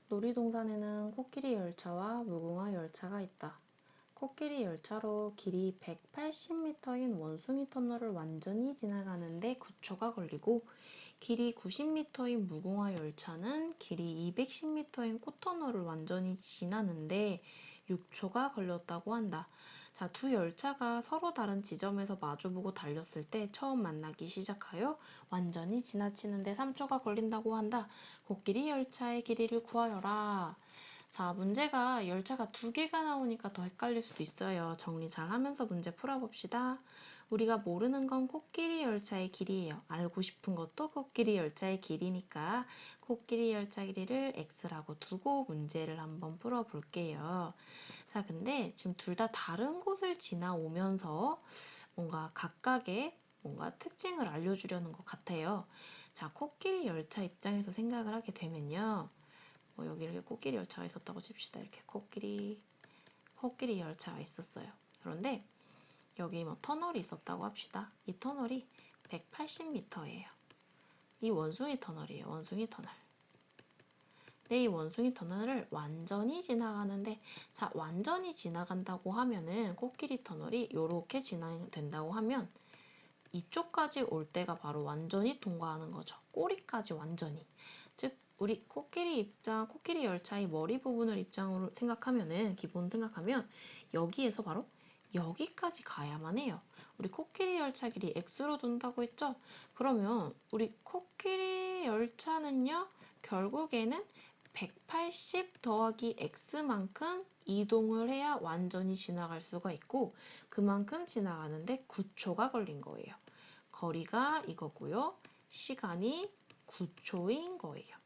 놀이동산에는 코끼리 열차와 무궁화 열차가 있다. 코끼리 열차로 길이 180m인 원숭이 터널을 완전히 지나가는데 9초가 걸리고, 길이 90m인 무궁화 열차는 길이 210m인 꽃터널을 완전히 지나는데 6초가 걸렸다고 한다. 자, 두 열차가 서로 다른 지점에서 마주보고 달렸을 때 처음 만나기 시작하여 완전히 지나치는데 3초가 걸린다고 한다. 코끼리 열차의 길이를 구하여라. 자, 문제가 열차가 두 개가 나오니까 더 헷갈릴 수도 있어요. 정리 잘 하면서 문제 풀어봅시다. 우리가 모르는 건 코끼리 열차의 길이에요. 알고 싶은 것도 코끼리 열차의 길이니까 코끼리 열차 길이를 x라고 두고 문제를 한번 풀어볼게요. 자, 근데 지금 둘 다 다른 곳을 지나오면서 뭔가 각각의 뭔가 특징을 알려주려는 것 같아요. 자, 코끼리 열차 입장에서 생각을 하게 되면요. 여기 이렇게 코끼리 열차가 있었다고 칩시다. 이렇게 코끼리 열차가 있었어요. 그런데 여기 터널이 있었다고 합시다. 이 터널이 180m예요. 이 원숭이 터널이에요. 원숭이 터널. 네, 이 원숭이 터널을 완전히 지나가는데, 자, 완전히 지나간다고 하면은 코끼리 터널이 이렇게 진행된다고 하면 이쪽까지 올 때가 바로 완전히 통과하는 거죠. 꼬리까지 완전히. 즉, 우리 코끼리 열차의 머리 부분을 입장으로 생각하면은, 기본 생각하면 여기에서 바로 여기까지 가야만 해요. 우리 코끼리 열차 길이 x로 둔다고 했죠? 그러면 우리 코끼리 열차는요, 결국에는 180 더하기 x만큼 이동을 해야 완전히 지나갈 수가 있고, 그만큼 지나가는데 9초가 걸린 거예요. 거리가 이거고요. 시간이 9초인 거예요.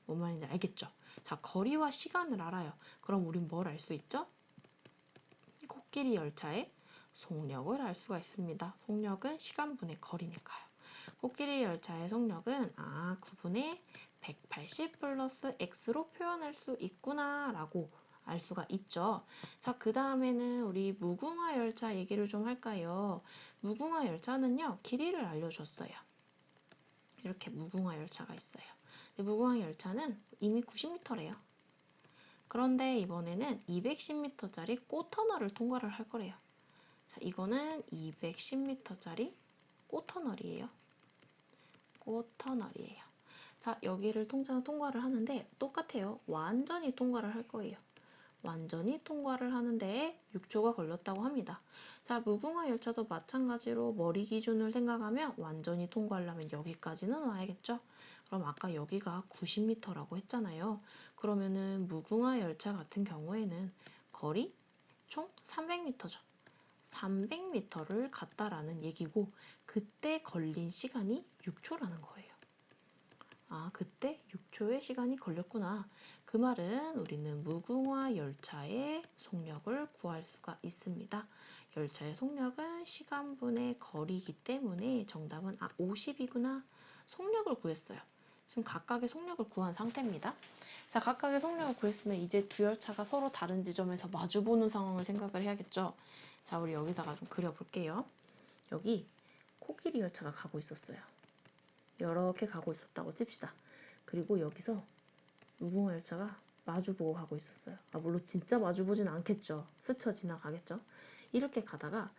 뭔 말인지 알겠죠? 자, 거리와 시간을 알아요. 그럼 우린 뭘 알 수 있죠? 코끼리 열차의 속력을 알 수가 있습니다. 속력은 시간분의 거리니까요. 코끼리 열차의 속력은 9분의 180 플러스 x로 표현할 수 있구나 라고 알 수가 있죠. 자, 그 다음에는 우리 무궁화 열차 얘기를 좀 할까요? 무궁화 열차는요, 길이를 알려줬어요. 이렇게 무궁화 열차가 있어요. 무궁화 열차는 이미 90m래요. 그런데 이번에는 210m짜리 꽃터널을 통과를 할 거래요. 자, 이거는 210m짜리 꽃터널이에요. 꽃터널이에요. 자, 여기를 통과를 하는데 똑같아요. 완전히 통과를 할 거예요. 완전히 통과를 하는데 6초가 걸렸다고 합니다. 자, 무궁화 열차도 마찬가지로 머리 기준을 생각하면 완전히 통과하려면 여기까지는 와야겠죠? 그럼 아까 여기가 90m라고 했잖아요. 그러면은 무궁화 열차 같은 경우에는 거리 총 300m죠. 300m를 갔다라는 얘기고, 그때 걸린 시간이 6초라는 거예요. 그때 6초의 시간이 걸렸구나. 그 말은 우리는 무궁화 열차의 속력을 구할 수가 있습니다. 열차의 속력은 시간분의 거리이기 때문에 정답은 50이구나. 속력을 구했어요. 지금 각각의 속력을 구한 상태입니다. 자, 각각의 속력을 구했으면 이제 두 열차가 서로 다른 지점에서 마주보는 상황을 생각을 해야겠죠. 자, 우리 여기다가 좀 그려볼게요. 여기 코끼리 열차가 가고 있었어요. 이렇게 가고 있었다고 칩시다. 그리고 여기서 무궁화 열차가 마주보고 가고 있었어요. 물론 진짜 마주보진 않겠죠. 스쳐 지나가겠죠. 이렇게 가다가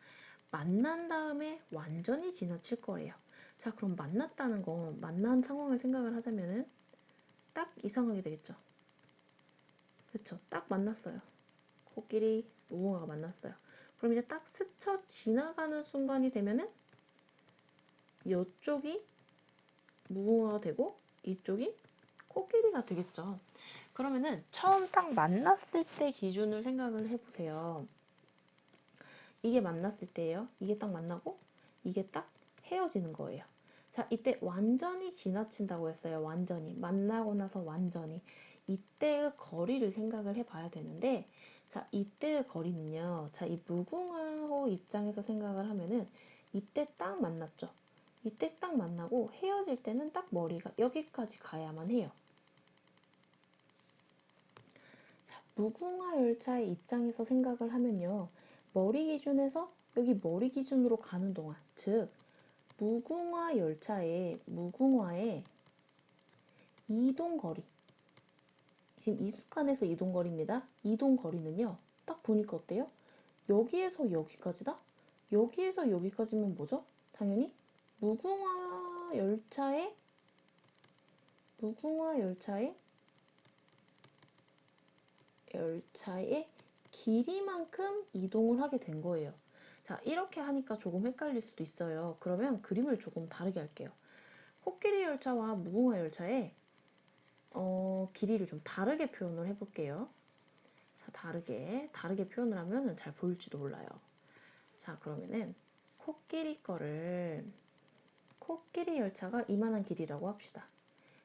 만난 다음에 완전히 지나칠 거예요. 자, 그럼 만났다는 건, 만난 상황을 생각을 하자면은 딱 이 상황이 되겠죠. 그쵸? 딱 만났어요. 코끼리, 무궁화가 만났어요. 그럼 이제 딱 스쳐 지나가는 순간이 되면은 이쪽이 무궁화가 되고 이쪽이 코끼리가 되겠죠. 그러면은 처음 딱 만났을 때 기준을 생각을 해보세요. 이게 만났을 때예요. 이게 딱 만나고 이게 딱 헤어지는 거예요. 자, 이때 완전히 지나친다고 했어요. 완전히. 만나고 나서 완전히. 이때의 거리를 생각을 해봐야 되는데, 자, 이때의 거리는요. 자, 이 무궁화호 입장에서 생각을 하면은 이때 딱 만났죠. 이때 딱 만나고 헤어질 때는 딱 머리가 여기까지 가야만 해요. 자, 무궁화 열차의 입장에서 생각을 하면요. 머리 기준에서 여기 머리 기준으로 가는 동안, 즉 무궁화 열차의 무궁화의 이동 거리, 지금 이 순간에서 이동거리입니다. 이동거리는요. 딱 보니까 어때요? 여기에서 여기까지다? 여기에서 여기까지면 뭐죠? 당연히 무궁화 열차의 길이만큼 이동을 하게 된 거예요. 자, 이렇게 하니까 조금 헷갈릴 수도 있어요. 그러면 그림을 조금 다르게 할게요. 코끼리 열차와 무궁화 열차의 길이를 좀 다르게 표현을 해볼게요. 자, 다르게 표현을 하면 잘 보일지도 몰라요. 자, 그러면은 코끼리 열차가 이만한 길이라고 합시다.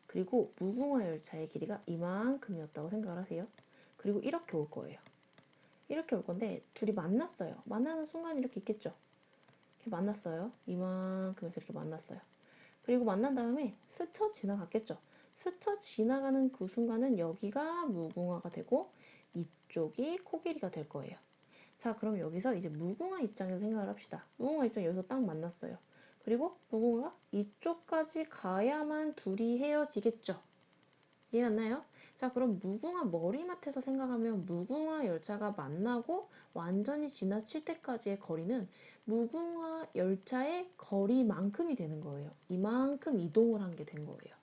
그리고 무궁화 열차의 길이가 이만큼이었다고 생각을 하세요. 그리고 이렇게 올 거예요. 이렇게 올 건데 둘이 만났어요. 만나는 순간 이렇게 있겠죠. 이렇게 만났어요. 이만큼에서 이렇게 만났어요. 그리고 만난 다음에 스쳐 지나갔겠죠. 스쳐 지나가는 그 순간은 여기가 무궁화가 되고 이쪽이 코끼리가 될 거예요. 자, 그럼 여기서 이제 무궁화 입장에서 생각을 합시다. 무궁화 입장 여기서 딱 만났어요. 그리고 무궁화가 이쪽까지 가야만 둘이 헤어지겠죠. 이해갔나요? 자, 그럼 무궁화 머리맡에서 생각하면 무궁화 열차가 만나고 완전히 지나칠 때까지의 거리는 무궁화 열차의 거리만큼이 되는 거예요. 이만큼 이동을 한 게 된 거예요.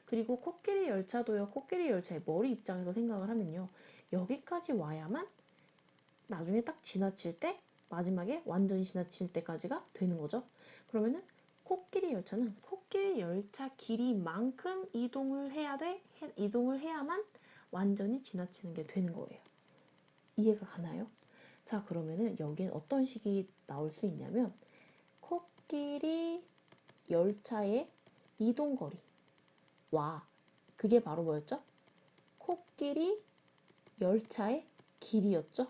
그리고 코끼리 열차도요. 코끼리 열차의 머리 입장에서 생각을 하면요. 여기까지 와야만 나중에 딱 지나칠 때 마지막에 완전히 지나칠 때까지가 되는 거죠. 그러면은 코끼리 열차는 코끼리 열차 길이만큼 이동을 해야만 완전히 지나치는 게 되는 거예요. 이해가 가나요? 자, 그러면은 여기엔 어떤 식이 나올 수 있냐면 코끼리 열차의 이동거리와 그게 바로 뭐였죠? 코끼리 열차의 길이였죠?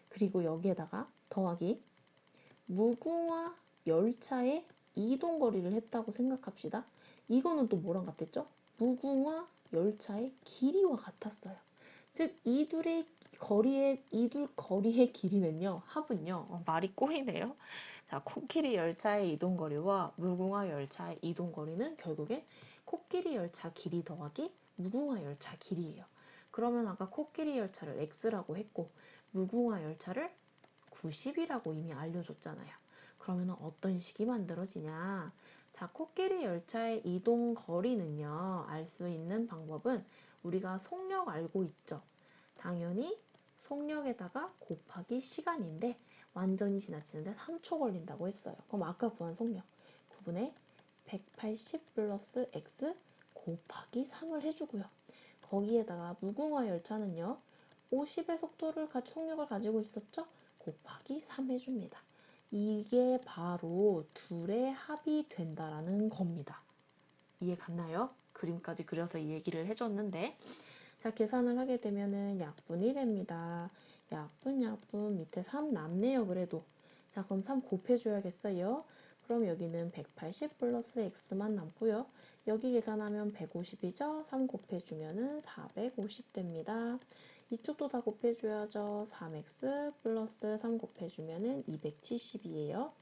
그리고 여기에다가 더하기 무궁화 열차의 이동거리를 했다고 생각합시다. 이거는 또 뭐랑 같았죠? 무궁화 열차의 길이와 같았어요. 즉 이둘 거리의 길이는요. 합은요. 말이 꼬이네요. 자, 코끼리 열차의 이동거리와 무궁화 열차의 이동거리는 결국에 코끼리 열차 길이 더하기 무궁화 열차 길이에요. 그러면 아까 코끼리 열차를 X라고 했고 무궁화 열차를 90이라고 이미 알려줬잖아요. 그러면 어떤 식이 만들어지냐? 자, 코끼리 열차의 이동 거리는요, 알 수 있는 방법은 우리가 속력 알고 있죠. 당연히 속력에다가 곱하기 시간인데 완전히 지나치는데 3초 걸린다고 했어요. 그럼 아까 구한 속력 9분의 180 플러스 x 곱하기 3을 해주고요. 거기에다가 무궁화 열차는요. 50의 속력을 가지고 있었죠? 곱하기 3 해줍니다. 이게 바로 둘의 합이 된다라는 겁니다. 이해 갔나요? 그림까지 그려서 이 얘기를 해줬는데 자, 계산을 하게 되면은 약분이 됩니다. 약분 밑에 3 남네요. 그래도 자, 그럼 3 곱해줘야겠어요. 그럼 여기는 180 플러스 x만 남고요. 여기 계산하면 150이죠. 3 곱해주면은 450 됩니다. 이쪽도 다 곱해줘야죠. 3x 플러스 3 곱해주면은 270이에요.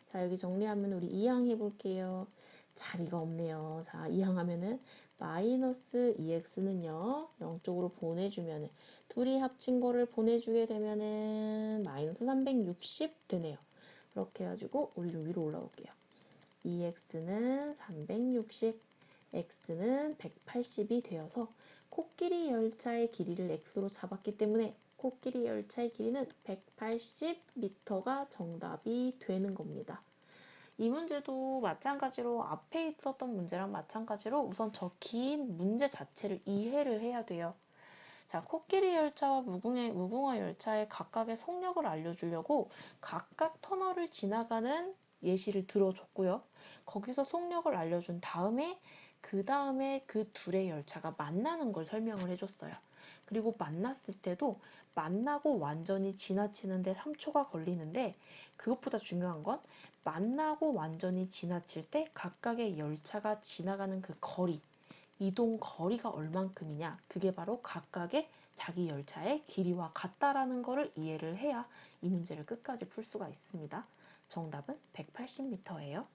자, 여기 정리하면 우리 2항 해볼게요. 자리가 없네요. 자, 2항 하면은 마이너스 2x는요. 0쪽으로 보내주면은 둘이 합친 거를 보내주게 되면은 마이너스 360 되네요. 그렇게 해가지고 우리 좀 위로 올라올게요. 2x는 360, x는 180이 되어서 코끼리 열차의 길이를 x로 잡았기 때문에 코끼리 열차의 길이는 180m가 정답이 되는 겁니다. 이 문제도 마찬가지로 앞에 있었던 문제랑 마찬가지로 우선 저 긴 문제 자체를 이해를 해야 돼요. 자, 코끼리 열차와 무궁화 열차의 각각의 속력을 알려주려고 각각 터널을 지나가는 예시를 들어줬고요. 거기서 속력을 알려준 다음에 그 다음에 그 둘의 열차가 만나는 걸 설명을 해줬어요. 그리고 만났을 때도 만나고 완전히 지나치는데 3초가 걸리는데 그것보다 중요한 건 만나고 완전히 지나칠 때 각각의 열차가 지나가는 그 거리, 이동 거리가 얼만큼이냐, 그게 바로 각각의 자기 열차의 길이와 같다라는 것을 이해를 해야 이 문제를 끝까지 풀 수가 있습니다. 정답은 180m예요.